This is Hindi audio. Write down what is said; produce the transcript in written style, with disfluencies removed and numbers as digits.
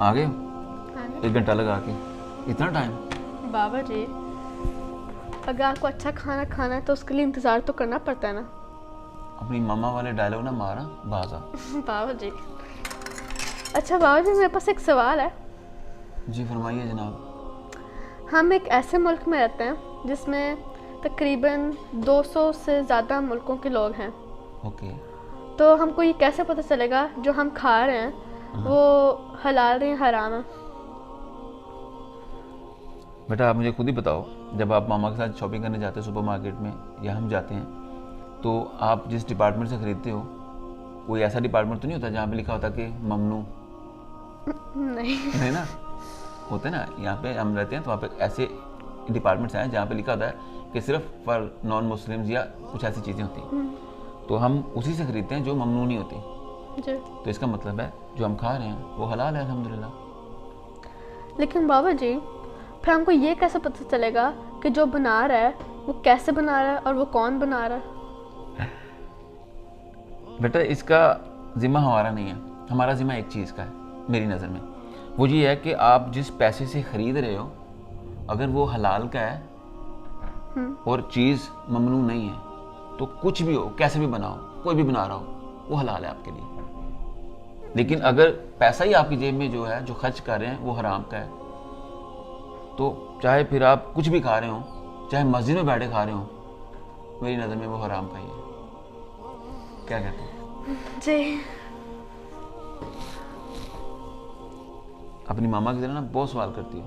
आ गए हो? हाँ ना? 1 घंटा लगा के, इतना टाइम? बाबा जी, अगर आपको अच्छा खाना खाना है तो उसके लिए इंतज़ार तो करना पड़ता है ना। अपनी मामा वाले डायलॉग ना मारा बाजा। बाबा जी, अच्छा बाबा जी, मेरे पास एक सवाल है। जी फरमाइए जनाब। हम एक ऐसे मुल्क में रहते हैं जिसमें तकरीबन 200 से ज़्यादा मुल्कों के लोग हैं। ओके। तो हमको ये कैसे पता चलेगा जो हम खा रहे हैं वो हलाल है या हराम है? बेटा आप मुझे खुद ही बताओ, जब आप मामा के साथ शॉपिंग करने जाते हो सुपर मार्केट में या हम जाते हैं, तो आप जिस डिपार्टमेंट से ख़रीदते हो कोई ऐसा डिपार्टमेंट तो नहीं होता जहाँ पे लिखा होता कि ममनू? नहीं। नहीं ना, होते ना, यहाँ पे हम रहते हैं तो वहाँ पे ऐसे डिपार्टमेंट्स हैं जहाँ पे लिखा होता है कि सिर्फ फॉर नॉन मुस्लिम्स या कुछ ऐसी चीज़ें होती हैं, तो हम उसी से ख़रीदते हैं जो ममनू नहीं होती। जी। तो इसका मतलब है जो हम खा रहे हैं वो हलाल है अल्हम्दुलिल्लाह। लेकिन बाबा जी, फिर हमको ये कैसे पता चलेगा कि जो बना रहा है वो कैसे बना रहा है और वो कौन बना रहा है? बेटा इसका ज़िम्मा हमारा नहीं है, हमारा ज़िम्मा एक चीज़ का है मेरी नज़र में, वो ये है कि आप जिस पैसे से ख़रीद रहे हो अगर वो हलाल का है और चीज़ ममनू नहीं है तो कुछ भी हो, कैसे भी बनाओ, कोई भी बना रहा हो, वो हलाल है आपके लिए। लेकिन अगर पैसा ही आपकी जेब में जो है जो खर्च कर रहे हैं वो हराम का है, तो चाहे फिर आप कुछ भी खा रहे हो, चाहे मस्जिद में बैठे खा रहे हो, मेरी नज़र में वो हराम का ही है। क्या कहते हो? जी। अपनी मामा की तरह ना बहुत सवाल करती हो।